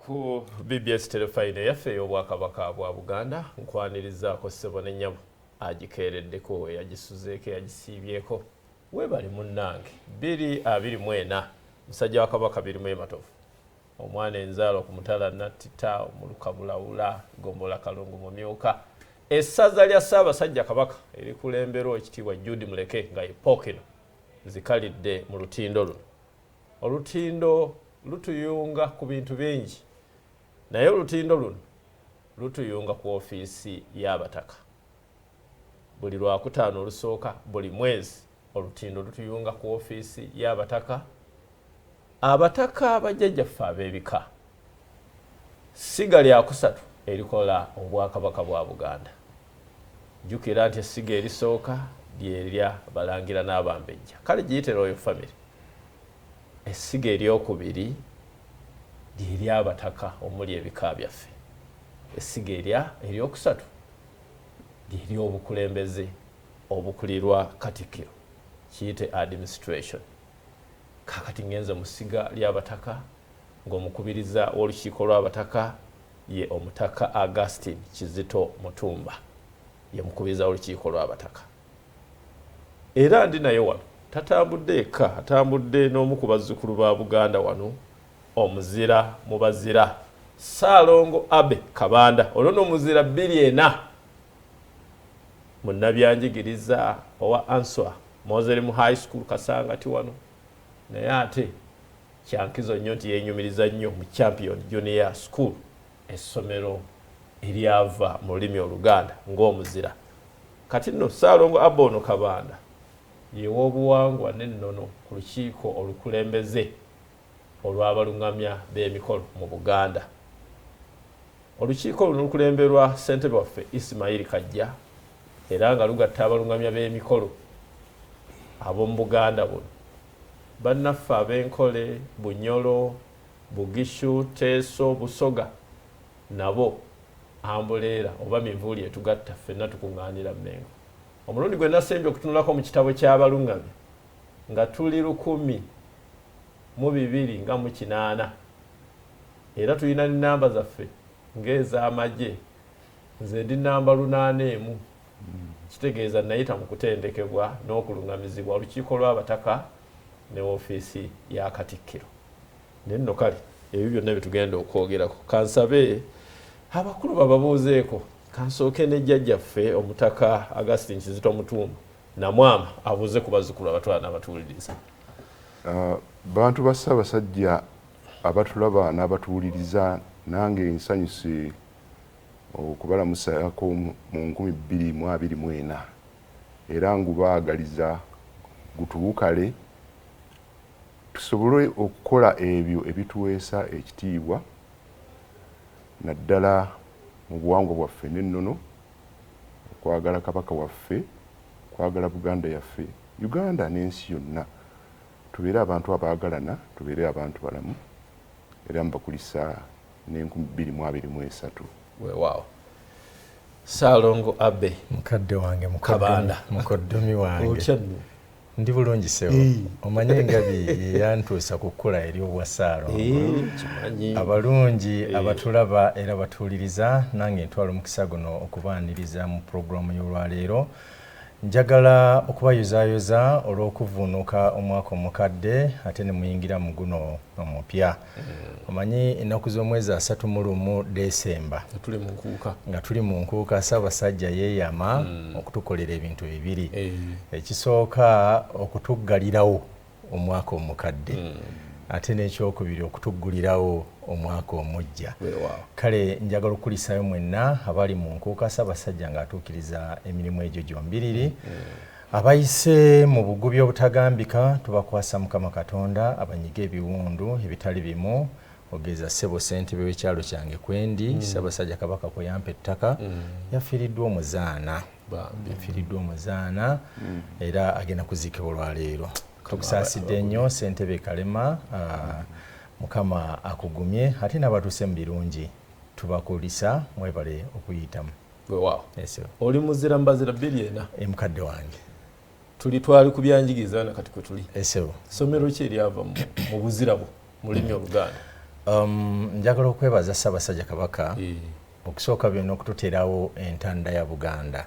Ku BBS telefine yaffe y'Obwakabaka bwa Buganda nkwanirizaako ssebo n'ennyabo agikeereddeko yagisuzeeko yagisiibyeko weebali munnange 224 musajja wa Kabaka 2 matovu omwana enzaalo ku mutala nattita omulukabulawula gombola kalungu mumyuka essaza lya Ssaabasajja Kabaka erikulemberwa ekitiibwa Jude Muleke nga epookino zikalidde mu lutindo luno. Olutindo lutuyunga ku bintu bingi naye olutindo luno lutuyunga ku ofiisi y'abataka. Buli lwakutaano olusooka buli mwezi olutindo lutuyunga ku ofiisi y'abataka. Abataka bajjajjaffe ab'ebika ssiga lyakusatu erikola Obwakabaka bwa Buganda. Jjukira nti essiga erisooka lyerya Balangira n'Abambejja, kale giyite Royal Family. Essiga eryokubiri lyerya abataka omuli ebika byaffe. Essiga eryokusatu lyerya obukulembeze obukulirwa Katikkiro, kiyite administration. Kakati ngenze mu ssiga ly'abataka ng'omukubiriza w'olukiiko lw'abataka ye Omutaka Augustine Kizito Mutumba, ye mukubiriza w'olukiiko lw'abataka. Era ndi naye wano tatambudde eka, atambudde n'omu ku bazzukulu ba Buganda wano, omuzira mu bazira Ssaalongo Abe Kabanda, olwo n'omuzira 2 munnabyanjigiriza owa Answa Mozerimu High School Kasangati wano, naye ate kyankizo nnyo nti yeenyumiriza nnyo mu Champion Junior School, essomero eryava mu lulimi Oluganda ng'omuzira. Kati nno Ssaalongo Abe ono Kabanda yeew'obuwangwa n'ennono ku lukiiko olukulembeze olw'abalungamya b'emikolo mu Buganda. Olukiiko luno lukulemberwa ssentebe waffe Ismail Kajja era nga lugatta abalungamya b'emikolo ab'omu Buganda buno. Bannaffe ab'Enkole, Bunyolo, Bugishu, Teeso, Busoga nabo Ambuleera oba Minvuuli etugatta ffenna tukuŋŋaanira Mmengo. Omulundi gwe nasembye okutunulako mu kitabo ky'abalungamya nga tuli 128 era tulina n'ennamba zaffe ng'ez'amagye. Nze ndi namba 81, kitegeeza nayita mu kutendekebwa n'okulungamizibwa olukiiko lw'abataka ne ofiisi ya Katikkiro. Ne nno kale ebyo byonna bitugenda okwogerako. Kansabe abakulu bababuuzeeko, kansooke ne jjajjaffe Omutaka Augustine Kizito Mutumba namwama abuuze ku bazzukulu abatwala n'abatuuliriza. Bantu ba Ssaabasajja abatulaba n'abatuuliriza, nange nsanyuse okubalamusako mu 2024 era ngubaagaliza gutuukale tusobole okukola ebyo ebituweesa ekitiibwa naddala mu buwangwa bwaffe n'ennono, okwagala Kabaka waffe, okwagala Buganda yaffe, Uganda n'ensi yonna. Tubeere abantu abaagalana, tubeere abantu balamu era mbakulisa ne2023. Weewaawo. Ssaalongo Abe mukadde wange Kabanda, mukoddomi wange ndi bulungi sewo. Omanye engabi yantuusa ku kkula eri obwa Ssaalongo. Abalungi abatulaba era batuuliriza, nange ntwala omukisa guno okubaaniriza mu pulogulaamu y'olwaleero. Njagala okubayozaayoza olw'okuvuunuka omwaka omukadde ate ne muyingira mu guno omupya. Omanyi ennaku z'omwezi 31 Desemba nga tuli mu nkuuka, Ssaabasajja yeeyama okutukolera ebintu bibiri. Ekisooka okutuggalirawo omwaka omukadde, ate n'ekyokubiri okutuggulirawo omwaka omujja. Kale njagala okulisayo mwenna abali mu nkuuka Ssaabasajja ng'atuukiriza emirimu egyo gyombiriri. Abayise mu bugubi obutagambika tubakwasa Mukama Katonda abanyiga ebiwundu ebitali bimu. Ogeza ssebo ssentebe w'ekyalo kyange Kwendi, Ssaabasajja Kabaka kwe yampa ettaka, yafiiriddwa omuzaana era agenda kuziikibwa olwaleero. Tukusaasidde nnyo ssentebe Kalema, Mukama akugumye ate n'abatuuse mu birungi. Tubakulisa mwebale okuyitamu. Weewaawo. Oli muzira mbazira 2 mukadde wange. Twali ku byanjigiriza na kati kwe tuli. Esebo. Somero ki eryava mu buzira bwo mu lulimi Oluganda? Njagala okwebaza Ssaabasajja Kabaka okusooka byonna okututerawo entanda ya Buganda.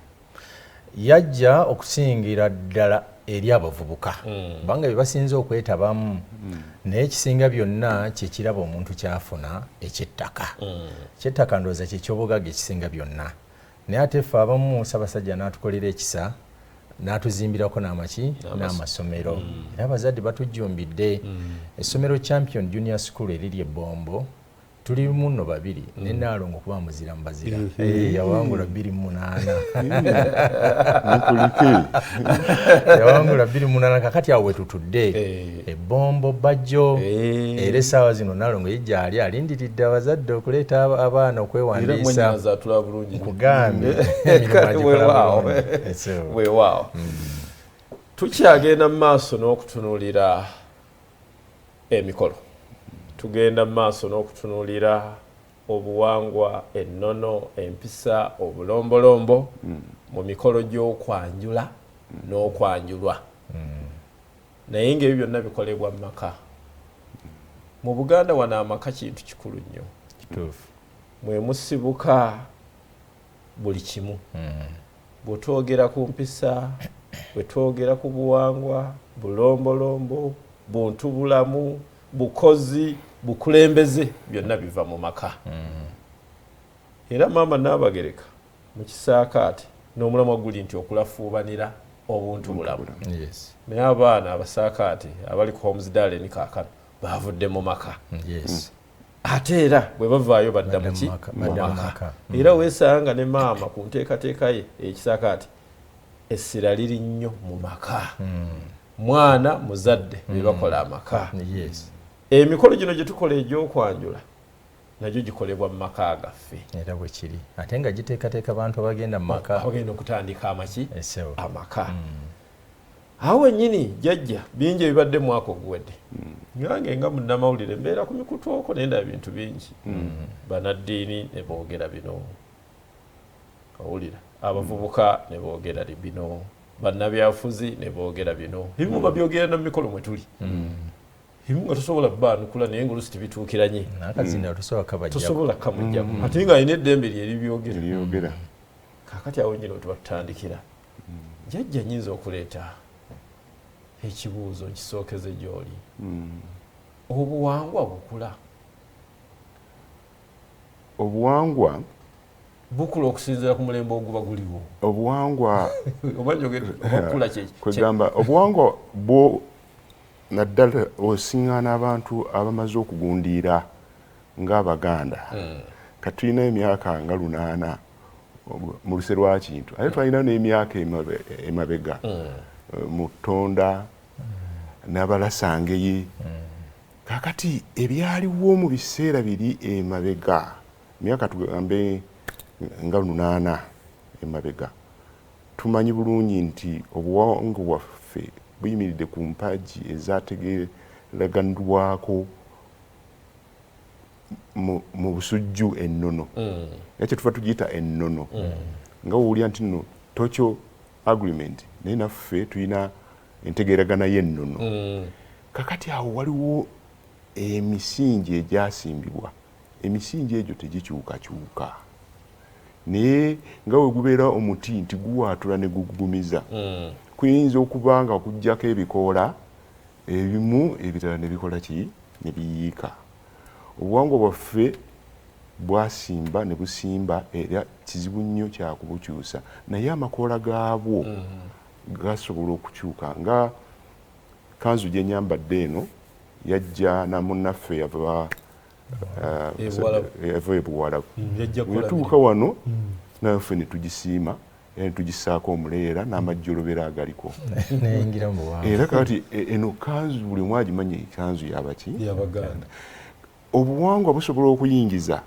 Yajja okusingira ddala eri abavubuka kubanga bye basinze okwetabamu naye ekisinga byonna kyekiraba omuntu kyafuna eky'ettaka. Eky'ettaka ndowooza kyekyobugagga ekisinga byonna. Naye ate ffe abamu Ssaabasajja n'atukolera ekisa n'atuzimbirako n'amaki n'amasomero. Era abazadde batujjumbidde essomero Champion Junior School eriri e Bombo tuli muno babiri ne Naalongo kuba muzira mbazira yawangula 28 yawangula 28 kakati awo wetutudde e Bombo Bajjo era essaawa zino Naalongo yijja ali alindiridde abazadde okuleeta abaana okwewandiisa nkugambye weewaawo tukyagenda mu maaso n'okutunuulira emikolo. Tugenda maaso n'okutunuulira obuwangwa, ennono, empisa, obulombolombo mu mikolo gy'okwanjula n'okwanjulwa. Naye ng'ebyo byonna bikolebwa mu maka. Mu Buganda wano amaka kintu kikulu nnyo. Kituufu. Mwe musibuka buli kimu. Bwe twogera ku mpisa, bwe twogera ku buwangwa, bulombolombo, buntubulamu, bukozi, bukulembeze, byonna biva mu maka. Era maama n'abagereka mu kisaakaate n'omulamwa guli nti okulafuubanira obuntu bulamu. Naye abaana abasaakaate abali ku Homes Darling kaakano baavudde mu maka. Ate era bwe bavaayo badda mu maka. Era weesanga ne maama ku nteekateeka ye ekisaakaate essira liri nnyo mu maka. Mwana muzadde be bakola amaka. Emikolo gino gye tukola egy'okwanjula nagyo gikolebwa mu maka gaffe. Era bwe kiri ate nga giteekateeka abantu abagenda mu maka abagenda okutandika amaka. Awo nnyini jjajja bingi ebibadde mwaka oguwedde. Nyange nga munnamawulire mbeera ku mikutooko naye ndaba bintu bingi. Bannaddiini ne boogera bino. Owulira abavubuka ne boogera bino. Bannabyabufuzi ne boogera bino. Ebimu babyogera na mikolo mwe tuli. Ebimu nga tosobola bbaanukula naye ng'oluusi tibituukiranye. Tosobola kamujjamu. Ate nga alina eddembe lye libyogera. Kaakati awo nnyini wetuba tutandikira. Jjajja nnyinza okuleeta ekibuuzo nkisookeze gy'oli. Obuwangwa bukula. Obuwangwa bukula okusinziira ku mulembe oguba guliwo. Obuwangwa obukula kwegamba obuwangwa bwo naddala osiŋŋaana abantu abamaze okugundiira ng'Abaganda. Katulina emyaka nga 8 mu luse lwa kintu ate twalina n'emyaka emabega mu Ttonda n'Abalasangeyi. Kakati ebyaliwo mu biseera biri emabega myaka tugambe nga 8 emabega tumanyi bulungi nti obuwangwa bwaffe buyimiridde ku mpagi ezategeeraganirwako mu busujju ennono. Era kyetuva tugiyita ennono. Nga wowulira nti nno Tokyo agreement naye naffe tulina entegeeragana y'ennono. Kakati awo waliwo emisingi egyasimbibwa. Emisingi egyo tegikyukakyuka. Naye nga we gubeera omuti nti guwaatula ne gugumiza. Kuyinza okuba nga okuggyako ebikoola ebimu ebirala ne bikola ki ne biyiika. Obuwangwa bwaffe bwasimba ne busimba era kizibu nnyo kyakubukyusa naye amakoola gaabwo gasobola okukyuka. Nga kanzu gye nyambadde eno yajja na munnaffe yava ebuwalabu. Wetuuka wano naffe ne tugisiima era ne tugisaako omuleera n'amajjolobera agaliko. Era kati eno kanzu buli omu agimanyi kanzu yabaki y'Abaganda. Obuwangwa busobola okuyingiza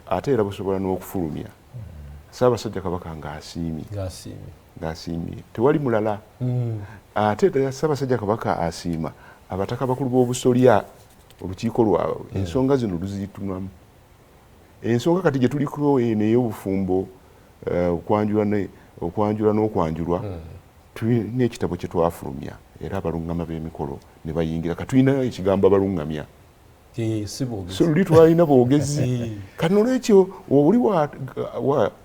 ate era busobola n'okufulumya. Ssaabasajja Kabaka ng'asiimye tewali mulala. Ate Ssaabasajja Kabaka asiima abataka bakulu b'obusolya olukiiko lwabwe ensonga zino luziitunamu. Ensonga kati gye tuliko ey'obufumbo okwanjula n'okwanjulwa tulina ekitabo kye twafulumya era abaluŋŋama b'emikolo ne bayingira. Katulina ekigambo abaluŋŋamya so luli twalina boogezi kati nolwekyo oli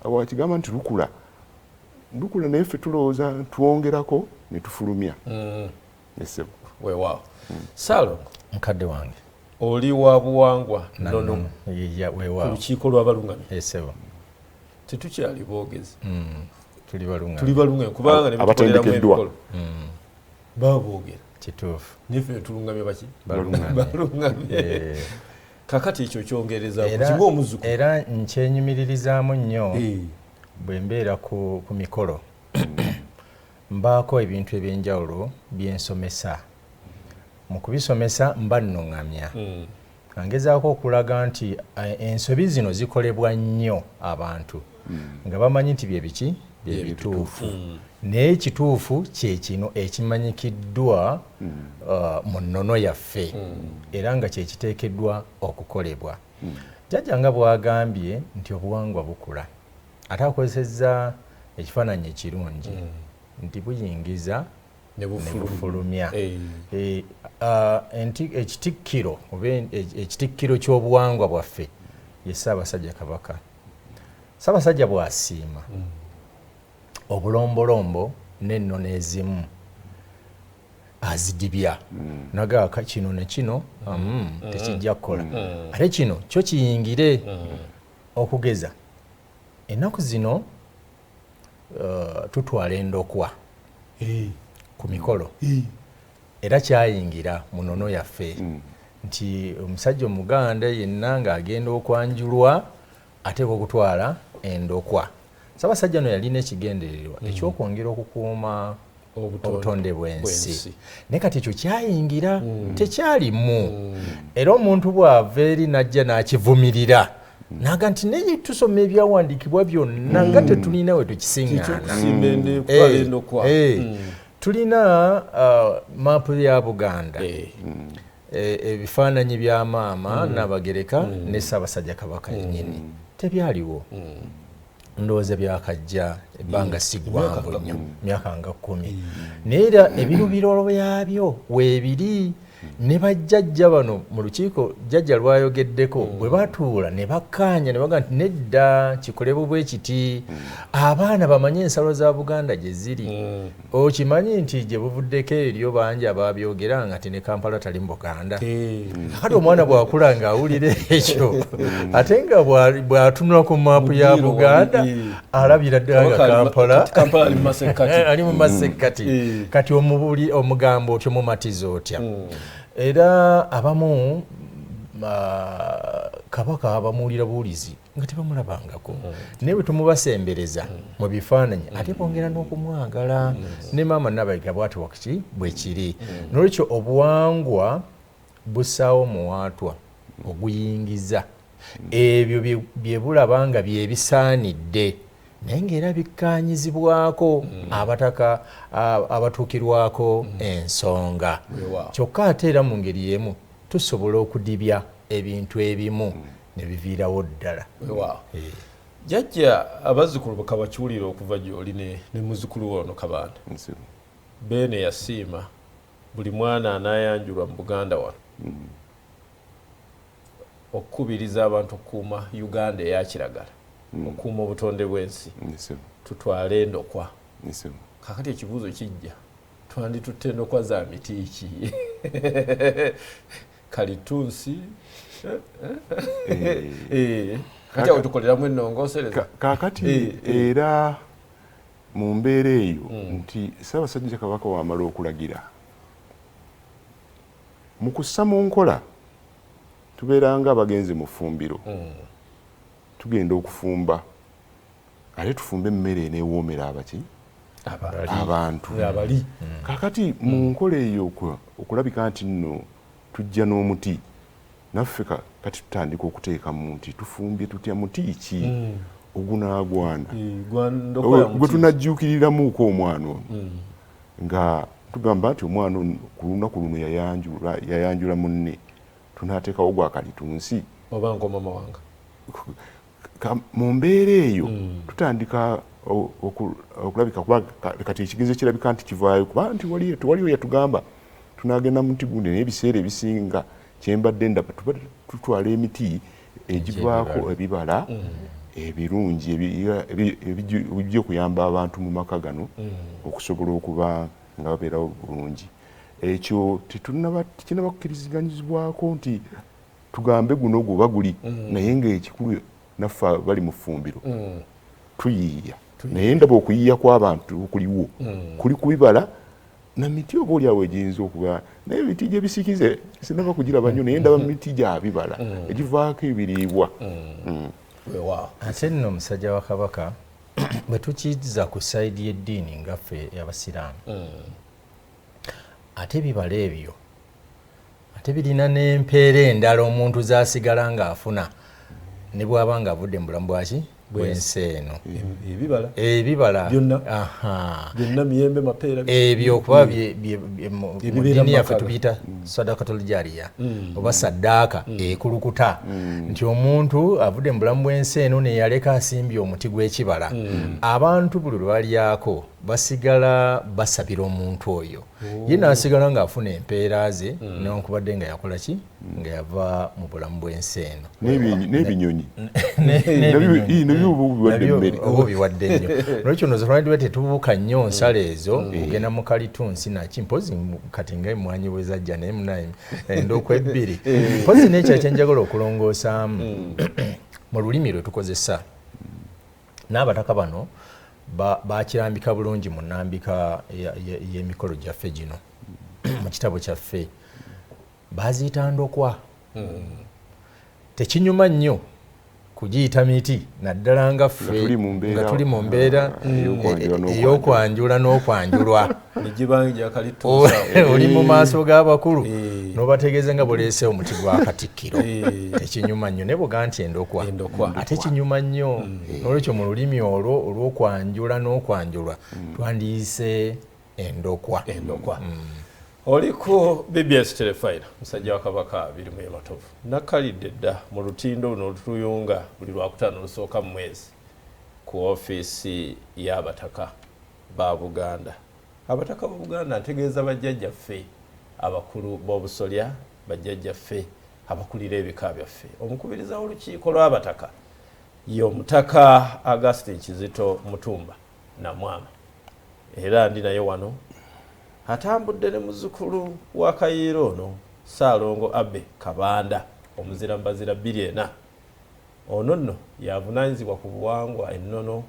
wakigamba nti lukula naye ffe tulowooza twongerako ne tufulumya nesebo weewaawo Salongo mukadde wange oli wa buwangwa nono weewaawo ku lukiiko lw'abalungamya esebo tetukyali boogezi tuli balungamya kubanga ne bitukoleramu emikolo baboogera kituufu niffe netulungamya baki balungamya kakati ekyo kyongereza kukiga omuzukulu era nkyenyumiririzaamu nnyo bwe mbeera ku mikolo mbaako ebintu ebyenjawulo byensomesa mu kubisomesa mba nnuŋŋamya angezaako okulaga nti ensobi zino zikolebwa nnyo abantu nga bamanyi nti byebiki byebituufu naye ekituufu kyekino ekimanyikiddwa mu nnono yaffe era nga kyekiteekeddwa okukolebwa jjajja nga bwagambye nti obuwangwa bukula ate akozesezza ekifaananyi ekirungi nti buyingiza ne bufulumya ekitikkiro oba ekitikkiro ky'obuwangwa bwaffe ye Ssaabasajja Kabaka. Ssaabasajja bw'asiima obulombolombo n'ennono ezimu azidibya nagaaka kino ne kino tekijja kukola ate kino kyo kiyingire okugeza ennaku zino tutwala endokwa ku mikolo era kyayingira mu nnono yaffe nti omusajja Omuganda yenna ng'agenda okwanjulwa ateekwa okutwala endokwa. Ssaabasajja no yalina ekigendererwa ekyokwongera okukuuma obutonde bw'ensi naye kati ekyo kyayingira tekyalimu era omuntu bw'ava eri najja n'akivumirira naga nti naye tusoma ebyawandiikibwa byonna nga tetulina we tukisiŋŋaana. Tulina maapu ya Buganda ebifaananyi bya maama Nnabagereka ne Ssaabasajja Kabaka yennyini tebyaliwo ndowooza byakajja ebbanga si ggwanvu nnyo myaka nga 10 naye era ebirubiro byabyo weebiri ne bajjajja bano mu lukiiko jjajja lwayogeddeko bwe batuula ne bakkaanya ne baga nti nedda kikolebu bwe kiti abaana bamanye ensalo za Buganda gye ziri okimanyi nti gye buvuddeko eryo bangi ababyogera nga ti ne Kampala tali mu Buganda kati omwana bw'akula ng'awulira ekyo ate nga bw'atunula ku maapu ya Buganda alabira ddala nga Kampala ali mu masekkati kati omugambo otyo mumatiza otya era abamu Kabaka abamuwulira buwulizi nga tebamulabangako naye bwe tumubasembereza mu bifaananyi ate bongera n'okumwagala ne maama Nnabagereka bw'ati wakati bwe kiri n'olwekyo obuwangwa bussaawo muwaatwa oguyingiza ebyo bye bulaba nga bye bisaanidde naye ng'era bikkaanyizibwako abataka abatuukirwako ensonga kyokka ate era mu ngeri y'emu tusobola okudibya ebintu ebimu ne biviirawo ddala. Jjajja abazzukulu bakabakiwulira okuva gy'oli ne muzzukulu ono Kabanda Beene yasiima buli mwana anaayanjulwa mu Buganda wano okukubiriza abantu okukuuma Uganda eya kiragala okuuma obutonde bw'ensi tutwale endokwa. Kakati ekibuuzo kijja twanditutte endokwa za miti ki kalitunsi kati awo tukoleramu ennongoosereza kakati era mu mbeera eyo nti Ssaabasajja Kabaka wamala okulagira mu kussa mu nkola tubeera nga abagenzi mu ffumbiro tugenda okufumba ate tufumbe emmere eneewoomera abaki abantu kakati mu nkola eyo okulabika nti nno tujja n'omuti naffe kati tutandika okuteekamu nti tufumbye tutya muti ki ogunaagwana gwe tunajjuukiriramuuko omwana ono nga tugamba nti omwana ku lunaku luno yayanjula munne tunaateekawo gwa kalitunsi oba nkoma mawanga mu mbeera eyo tutandika okulabika kuba kati ekigenzo kirabika nti kivaayo kuba nti waliyo yatugamba tunaagenda muti gundi naye ebiseera ebisinga kyembadde ndaba tutwala emiti egivaako ebibala ebirungi ebijja okuyamba abantu mu maka gano okusobola okuba nga babeerawo bulungi. Ekyo tekinaba kukkiriziganyizibwako nti tugambe guno gwoba guli naye ng'ekikulu naffe bali mu ffumbiro tuyiiya naye ndaba okuyiiya kw'abantu okuliwo kuli kubibala na miti oba oliawo egiyinza okuba naye emiti gyebisikize sinaba kugiraba nnyo naye ndaba miti gyabibala egivaako ebiriibwa. Ate nno omusajja wa Kabaka bwe tukizza ku sayidi y'eddiini ngaffe y'Abasiraamu ate ebibala ebyo ate birina n'empeera endala omuntu z'asigala ng'afuna ne bw'aba ng'avudde mu bulamu bwaki bw'ensi eno. Ebibala byonna miyembe mapeera ebyo okuba mu ddiini yaffe tubiyita sadakatul jaariya oba saddaaka ekulukuta nti omuntu avudde mu bulamu bw'ensi eno ne yaleka asimbye omuti gw'ekibala abantu buli lwe balyako basigala basabira omuntu oyo ye n'asigala ng'afuna empeera ze newankubadde nga yakola ki nga yava mu bulamu bw'ensi eno. N'ebinyonyi oba biwadde nnyo olwekyo nno zolwandibwe tetubuuka nnyo nsala ezo ogenda mu kalitunsi naki mpozi kati nga emwanyi bwe zajja naye munaye endooku ebbiri mpozi n'ekyo kyenjagala okulongoosaamu mu lulimi lwe tukozesa n'abataka bano bakirambika bulungi mu nnambika y'emikolo gyaffe gino mu kitabo kyaffe baziyita ndokwa. Tekinyuma nnyo kugiyita miti naddala nga ffe nga tuli mu mbeera ey'okwanjula n'okwanjulwa oli mu maaso g'abakulu n'obategeeza nga buleeseewo omuti gwa Katikkiro. Tekinyuma nnyo ne buga nti endokwa ate kinyuma nnyo n'olwekyo mu lulimi olwo olw'okwanjula n'okwanjulwa twandiyise endokwa. Oliko BBS Telefayina musajja wa Kabaka birimu ematovu nakalidde dda mu lutindo luno olutuyunga buli lwakutaano lusooka mu mwezi ku ofiisi y'abataka ba Buganda. Abataka ba Buganda ntegeeza bajjajjaffe abakulu b'obusolya bajjajjaffe abakulira ebika byaffe. Omukubiriza w'olukiiko lw'abataka ye omutaka Augustine Kizito Mutumba Namwama era ndi naye wano atambudde ne muzzukulu wa Kayiira ono Ssaalongo Abe Kabanda omuzira mbazira 2 ono nno yavunaanyizibwa ku buwangwa ennono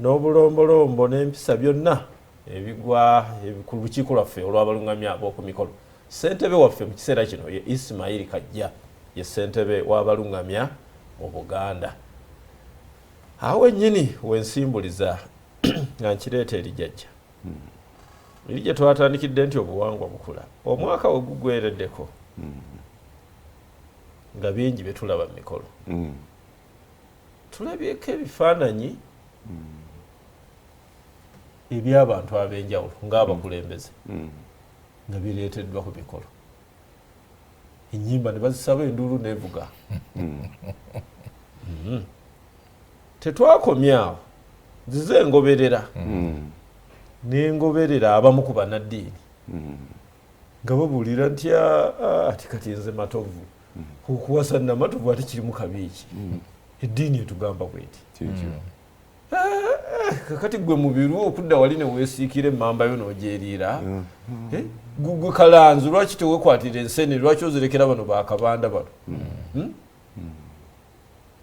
n'obulombolombo n'empisa byonna ebigwa ku lukiiko lwaffe olw'abalungamya ab'oku mikolo. Ssentebe waffe mu kiseera kino ye Ismail Kajja ye ssentebe w'abalungamya mu Buganda. Awo ennyini wensimbuliza nga nkireeta erijjajja eri gye twatandikidde nti obuwangwa bukula omwaka we gugwereddeko nga bingi bye tulaba mu mikolo tulabyeko ebifaananyi eby'abantu ab'enjawulo ng'abakulembeze nga bireeteddwa ku mikolo. Ennyimba ne bazisaba enduulu nevuga. Tetwakomya awo zize engoberera n'engoberera abamu ku bannaddiini nga babuulira nti ati kati nze matovu okuwasa namatovu ate kirimu kabiiki eddiini etugamba bweti kakati gwe mubiru okudda wali ne weesiikira emmamba yo n'ogyeriira gwe kalanzu lwaki tewekwatira ensene lwaki ozirekera bano bakabanda bano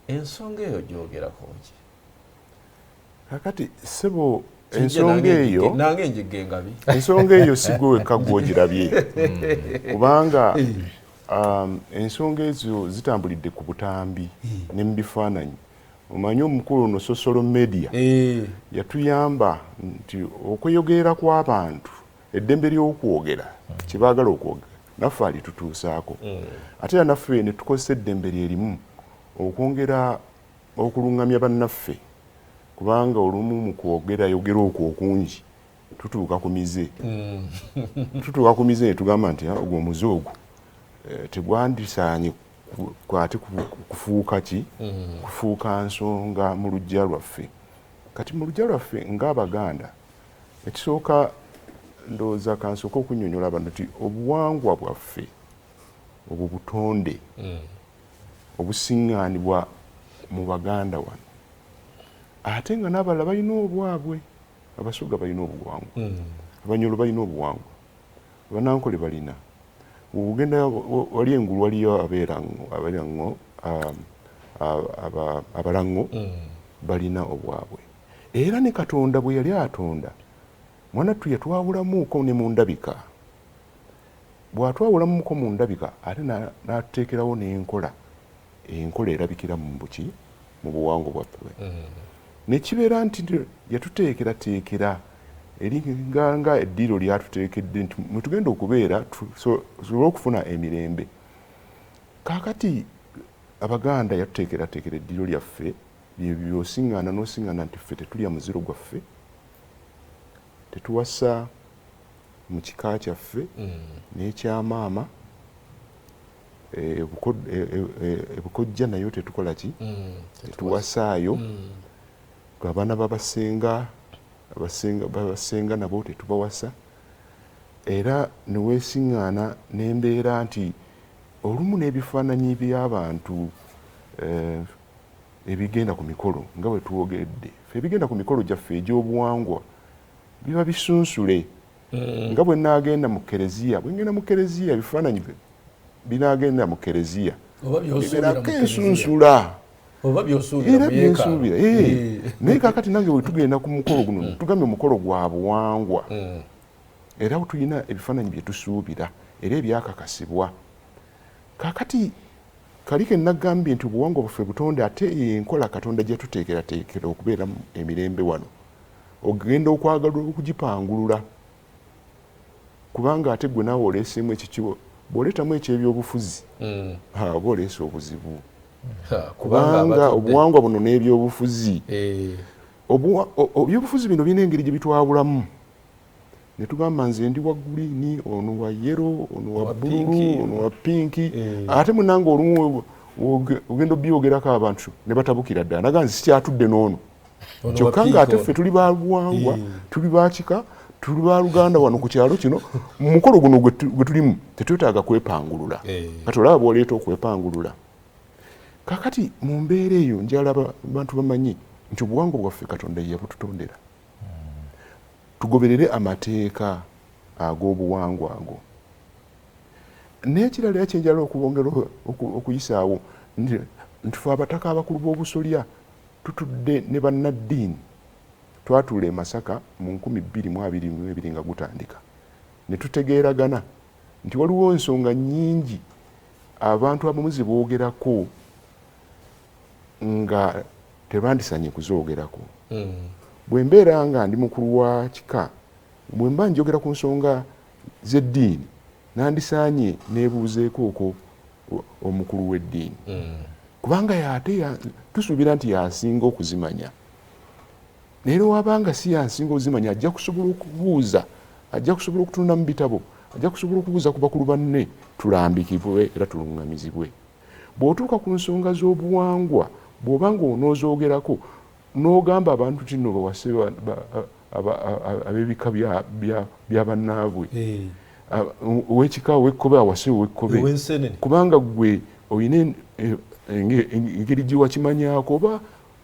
ensonga eyo gyogerako ki kakati sebo ensonga eyo nange njegge engabi ensonga eyo sigwe wekka gw'ogirabye kubanga ensonga ezo zitambulidde ku butambi ne mu bifaananyi. Omanyi omukulu ono social media yatuyamba nti okweyogerera kw'abantu eddembe ly'okwogera kye baagala okwogera naffe alitutuusaako ate era naffe ne tukozesa eddembe lye limu okwongera okulungamya bannaffe kubanga olumu mu kwogera yogera okwo okungi tutuuka ku mize ne tugamba nti ogwo omuze ogwo tegwandisaanye kwate kufuuka ki kufuuka nsonga mu luggya lwaffe. Kati mu luggya lwaffe ng'Abaganda ekisooka ndowooza kansooka okunnyonnyola abantu nti obuwangwa bwaffe obwo butonde obusiŋŋaanibwa mu Baganda wano ate nga n'abalala balina obwabwe. Abasoga balina obuwangwa, Abanyoro balina obuwangwa, Abanankole balina. Bw'ogenda wali engulu waliyo abeerango abalango balina obwabwe. Era ne Katonda bwe yali atonda mwanattu yatwawulamuuko ne mu ndabika. Bw'atwawulamuuko mu ndabika ate n'atuteekerawo n'enkola. Enkola erabikira mu buki mu buwangwa bwaffe. Ne kibeera nti yatuteekerateekera eringa eddiiro lyatuteekedde nti mwe tugenda okubeera tusobole okufuna emirembe. Kaakati Abaganda yatuteekerateekera eddiiro lyaffe byosiŋŋaana n'osiŋŋaana nti ffe tetulya muziro gwaffe, tetuwasa mu kika kyaffe n'ekyamaama, ebukojja nayo tetukola ki, tetuwasaayo. Abaana babasenga nabo tetubawasa. Era ne weesiŋŋaana n'embeera nti olumu n'ebifaananyi by'abantu ebigenda ku mikolo nga bwe twogedde, ffe ebigenda ku mikolo gyaffe egy'obuwangwa biba bisunsule. Nga bwe naagenda mu kereziya, bwe ngenda mu kereziya ebifaananyi binaagenda mu kereziya bibeerako ensunsula oba by'osuubira mu yeekaalu. Naye kaakati nange bwe tugenda ku mukolo guno tugambye omukolo gwa buwangwa era tulina ebifaananyi bye tusuubira era ebyakakasibwa. Kaakati kali ke nagambye nti obuwangwa bwaffe butonde ate enkola Katonda gye tuteekerateekera okubeera emirembe wano ogenda okwagala okugipangulula. Kubanga ate gwe naawe oleeseemu ekikibo bw'oleetamu eky'ebyobufuzi oba oleese obuzibu. Kubanga obuwangwa buno n'ebyobufuzi ebyobufuzi bino birina engeri gye bitwawulamu. Ne tugamba nze ndi wa guliini, ono wa yero, ono wa bbululu, ono wa pinki. Ate munange olumu ogenda obyogerako abantu ne batabukira ddala. Naga nze sikyatudde n'ono. Kyokka ng'ate ffe tuli ba buwangwa, tuli ba kika, tuli ba Luganda wano ku kyalo kino. Mu mukolo guno gwe tulimu tetwetaaga kwepangulula. Kati olaba bw'oleeta okwepangulula. Kakati mu mbeera eyo njala abantu bamanyi nti obuwangwa bwaffe Katonda ye yabututondera. Tugoberere amateeka ag'obuwangwa ago. N'ekirala ekyenjala okubongera okuyisaawo nti ffe abataka abakulu b'obusolya tutudde ne bannaddiini twatuula e Masaka mu 2022 nga gutandika ne tutegeeragana nti waliwo ensonga nnyingi abantu abamu ze boogerako nga tebandisanye kuzoogerako. Bwe mbeera nga ndi mukulu wa kika, bwe mba njogera ku nsonga z'eddiini nandisaanye neebuuzeeko okwo omukulu w'eddiini. Kubanga y'ate tusuubira nti yasinga okuzimanya. Naye wabanga si yasinga okuzimanya ajja kusobola okubuuza, ajja kusobola okutunula mu bitabo, ajja kusobola okubuuza ku bakulu banne tulambikibwe era tuluŋŋamizibwe. Bw'otuuka ku nsonga z'obuwangwa bw'obanga onoozogerako n'ogamba abantu kino bawase ab'ebika bya bannaabwe ow'ekika ow'ekkobe awase ow'ekkobe kubanga gwe olina engeri gye wakimanyaako oba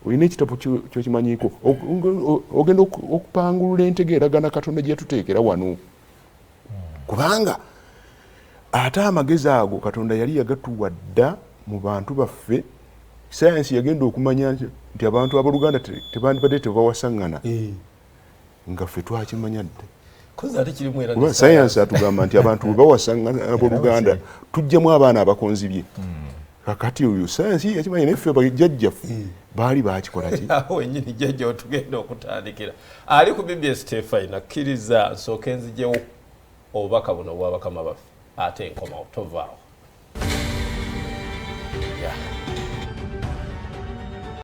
olina ekitabo kyokimanyiiko ogenda okupangulula entegeeragana Katonda gye yatuteekera wano. Kubanga ate amagezi ago Katonda yali yagatuwa dda mu bantu baffe. Sayansi yagenda okumanya nti abantu abaluganda tebandibadde tebawasaŋŋana nga ffe twakimanya dde. Sayansi atugamba nti abantu bwe bawasaŋŋana abaluganda tujjamu abaana abakonzibye. Kakati oyo sayansi yakimanya naye ffe bajjajjaffe baali bakikola ki? Awo wennyini jjajja otugenda okutandikira. Ali ku BBS Stefani nakkiriza nsooke nziggyewo obubaka buno obwa bakama baffe ate enkomawo tovaawo.